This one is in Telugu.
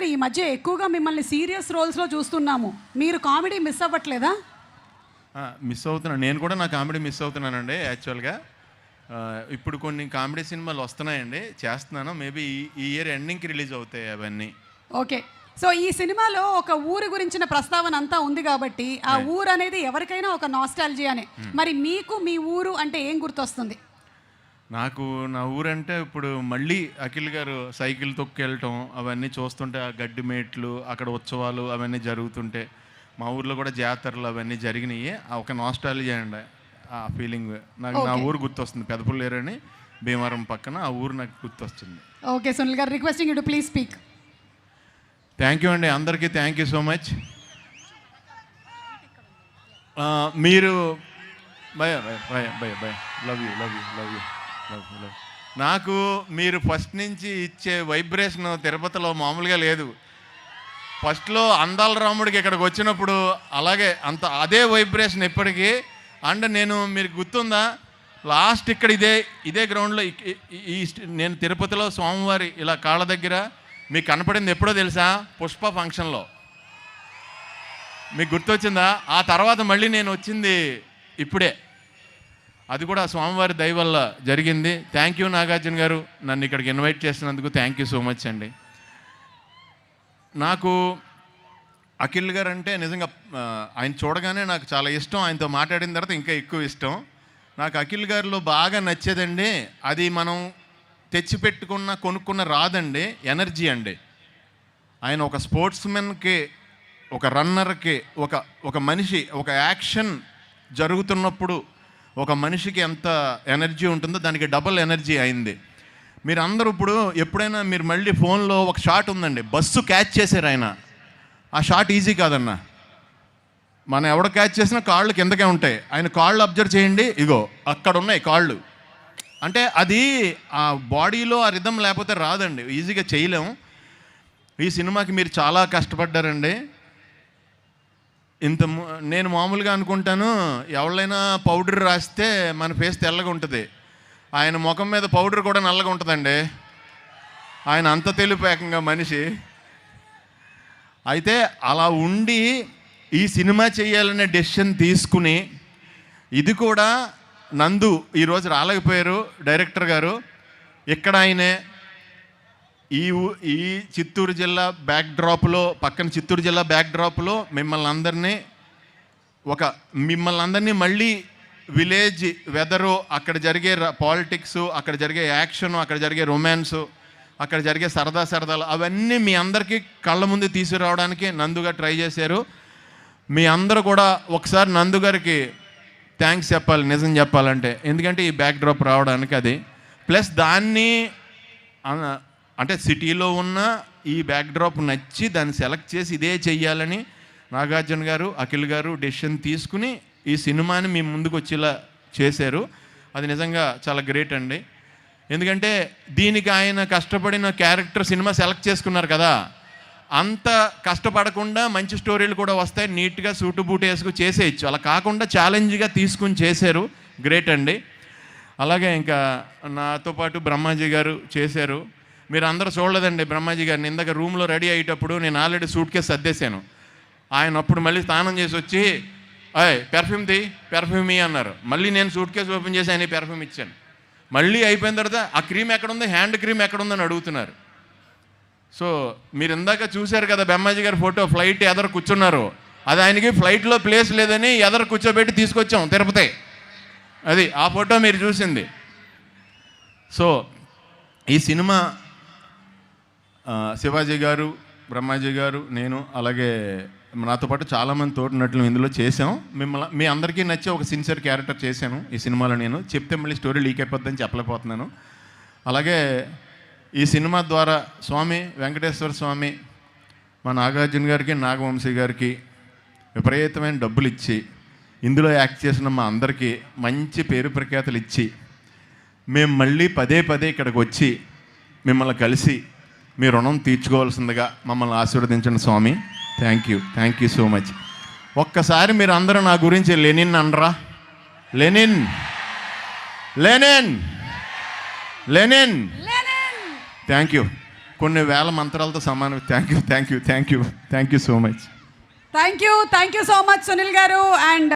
గారు ఈ మధ్య ఎక్కువగా మిమ్మల్ని సీరియస్ రోల్స్లో చూస్తున్నాము, మీరు కామెడీ మిస్ అవ్వట్లేదా? మిస్ అవుతున్నాను, నేను కూడా నా కామెడీ మిస్ అవుతున్నానండి. యాక్చువల్గా ఇప్పుడు కొన్ని కామెడీ సినిమాలు వస్తున్నాయండి, చేస్తున్నాను. మేబీ ఈ ఇయర్ ఎండింగ్కి రిలీజ్ అవుతాయి అవన్నీ. ఓకే, సో ఈ సినిమాలో ఒక ఊరు గురించిన ప్రస్తావన అంతా ఉంది కాబట్టి ఆ ఊరు అనేది ఎవరికైనా ఒక నాస్టాలజియానే. మరి మీకు మీ ఊరు అంటే ఏం గుర్తొస్తుంది? నాకు నా ఊరంటే ఇప్పుడు మళ్ళీ అఖిల్ గారు సైకిల్ తొక్కెళ్ళటం అవన్నీ చూస్తుంటే, ఆ గడ్డి మేట్లు, అక్కడ ఉత్సవాలు అవన్నీ జరుగుతుంటే, మా ఊర్లో కూడా జాతరలు అవన్నీ జరిగినాయి. ఒక నాస్టాలజీ అండి ఆ ఫీలింగ్. నాకు నా ఊరు గుర్తొస్తుంది, పెదపుల్లేరు అని, భీమవరం పక్కన ఆ ఊరు నాకు గుర్తొస్తుంది. ఓకే సునీల్ గారు, requesting you to please speak. Thank you అండి, అందరికీ థ్యాంక్ యూ సో మచ్. మీరు by by by by love you love you love you love you love. నాకు మీరు ఫస్ట్ నుంచి ఇచ్చే వైబ్రేషన్ తిరుపతిలో మామూలుగా లేదు. ఫస్ట్లో అందాల రాముడికి ఇక్కడికి వచ్చినప్పుడు అలాగే అదే వైబ్రేషన్ ఎప్పటికీ. అండ్ నేను, మీరు గుర్తుందా, లాస్ట్ ఇక్కడ ఇదే గ్రౌండ్లో నేను తిరుపతిలో స్వామివారి ఇలా కాళ్ళ దగ్గర మీకు కనపడింది ఎప్పుడో తెలుసా? పుష్ప ఫంక్షన్లో. మీకు గుర్తొచ్చిందా? ఆ తర్వాత మళ్ళీ నేను వచ్చింది ఇప్పుడే, అది కూడా స్వామివారి దయ వల్ల జరిగింది. థ్యాంక్ యూ నాగార్జున గారు, నన్ను ఇక్కడికి ఇన్వైట్ చేసినందుకు థ్యాంక్ యూ సో మచ్ అండి. నాకు అఖిల్ గారు అంటే నిజంగా ఆయన చూడగానే నాకు చాలా ఇష్టం. ఆయనతో మాట్లాడిన తర్వాత ఇంకా ఎక్కువ ఇష్టం. నాకు అఖిల్ గారిలో బాగా నచ్చేదండి, అది మనం తెచ్చిపెట్టుకున్న కొనుక్కున్న రాదండి, ఎనర్జీ అండి. ఆయన ఒక స్పోర్ట్స్మెన్కి, ఒక రన్నర్కి, ఒక మనిషి, ఒక యాక్షన్ జరుగుతున్నప్పుడు ఒక మనిషికి ఎంత ఎనర్జీ ఉంటుందో దానికి డబుల్ ఎనర్జీ అయింది. మీరు అందరూ ఇప్పుడు ఎప్పుడైనా మీరు మళ్ళీ ఫోన్లో ఒక షాట్ ఉందండి, బస్సు క్యాచ్ చేశారు ఆయన. ఆ షాట్ ఈజీ కాదన్న, మనం ఎవడ క్యాచ్ చేసినా కాళ్ళు కిందకే ఉంటాయి. ఆయన కాళ్ళు అబ్జర్వ్ చేయండి, ఇగో అక్కడ ఉన్నాయి కాళ్ళు. అంటే అది ఆ బాడీలో ఆ రిథం లేకపోతే రాదండి, ఈజీగా చేయలేము. ఈ సినిమాకి మీరు చాలా కష్టపడ్డారండి. నేను మామూలుగా అనుకుంటాను, ఎవరైనా పౌడర్ రాస్తే మన ఫేస్ తెల్లగా ఉంటుంది, ఆయన ముఖం మీద పౌడర్ కూడా నల్లగా ఉంటుందండి. ఆయన అంత తెలివిపేకంగా మనిషి. అయితే అలా ఉండి ఈ సినిమా చేయాలనే డెసిషన్ తీసుకుని, ఇది కూడా నందు ఈరోజు రాలేకపోయారు డైరెక్టర్ గారు. ఇక్కడ ఆయనే ఈ చిత్తూరు జిల్లా బ్యాక్డ్రాప్లో, పక్కన చిత్తూరు జిల్లా బ్యాక్డ్రాప్లో మిమ్మల్ని అందరినీ మళ్ళీ విలేజ్ వెదరు, అక్కడ జరిగే పాలిటిక్స్, అక్కడ జరిగే యాక్షన్, అక్కడ జరిగే రొమాన్సు, అక్కడ జరిగే సరదాలు అవన్నీ మీ అందరికీ కళ్ళ ముందు తీసుకురావడానికి నందుగా ట్రై చేశారు. మీ అందరూ కూడా ఒకసారి నందు గారికి థ్యాంక్స్ చెప్పాలి, నిజం చెప్పాలంటే. ఎందుకంటే ఈ బ్యాక్డ్రాప్ రావడానికి అది ప్లస్ దాన్ని అంటే సిటీలో ఉన్న ఈ బ్యాక్డ్రాప్ నచ్చి దాన్ని సెలెక్ట్ చేసి ఇదే చెయ్యాలని నాగార్జున గారు, అఖిల్ గారు డెసిషన్ తీసుకుని ఈ సినిమాని మీ ముందుకు వచ్చేలా చేశారు. అది నిజంగా చాలా గ్రేట్ అండి. ఎందుకంటే దీనికి ఆయన కష్టపడిన క్యారెక్టర్ సినిమా సెలెక్ట్ చేసుకున్నారు కదా, అంత కష్టపడకుండా మంచి స్టోరీలు కూడా వస్తాయి, నీట్గా సూటు బూటు వేసుకు చేసేయచ్చు. అలా కాకుండా ఛాలెంజ్గా తీసుకుని చేశారు, గ్రేట్ అండి. అలాగే ఇంకా నాతో పాటు బ్రహ్మాజీ గారు చేశారు. మీరు అందరూ చూడలేదండి బ్రహ్మాజీ గారిని. ఇందాక రూమ్లో రెడీ అయ్యేటప్పుడు నేను ఆల్రెడీ సూట్ కేసు సర్దేశాను. ఆయన అప్పుడు మళ్ళీ స్నానం చేసి వచ్చి, పెర్ఫ్యూమ్ అన్నారు. మళ్ళీ నేను సూట్ కేసు ఓపెన్ చేసి ఆయన పెర్ఫ్యూమ్ ఇచ్చాను. మళ్ళీ అయిపోయిన తర్వాత ఆ క్రీమ్ ఎక్కడుంది, హ్యాండ్ క్రీమ్ ఎక్కడుందని అడుగుతున్నారు. సో మీరు ఇందాక చూశారు కదా బ్రహ్మాజీ గారి ఫోటో, ఫ్లైట్ ఎదరు కూర్చున్నారు. అది ఆయనకి ఫ్లైట్లో ప్లేస్ లేదని ఎదరు కూర్చోబెట్టి తీసుకొచ్చాం తిరుపతి. అది ఆ ఫోటో మీరు చూసింది. సో ఈ సినిమా శివాజీ గారు, బ్రహ్మాజీ గారు, నేను, అలాగే నాతో పాటు చాలామంది తోటి నటులు ఇందులో చేసాం. మీ అందరికీ నచ్చే ఒక సిన్సియర్ క్యారెక్టర్ చేశాను ఈ సినిమాలో. నేను చెప్తే మళ్ళీ స్టోరీ లీక్ అయిపోద్దని చెప్పలేకపోతున్నాను. అలాగే ఈ సినిమా ద్వారా స్వామి వెంకటేశ్వర స్వామి మా నాగార్జున గారికి, నాగవంశీ గారికి విపరీతమైన డబ్బులు ఇచ్చి ఇందులో యాక్ట్ చేసిన మా అందరికీ మంచి పేరు ప్రఖ్యాతులు ఇచ్చి, మేము మళ్ళీ పదే ఇక్కడికి వచ్చి మిమ్మల్ని కలిసి మీ రుణం తీర్చుకోవాల్సిందిగా మమ్మల్ని ఆశీర్వదించండి స్వామి. Thank you so much. ఒక్కసారి మీరు అందరూ నా గురించి లెనిన్ అనరా? Lenin Lenin Lenin. Thank you. కొన్ని వేల మంత్రాలతో సమానం. Thank you so much. Thank you so much Sunil గారు. అండ్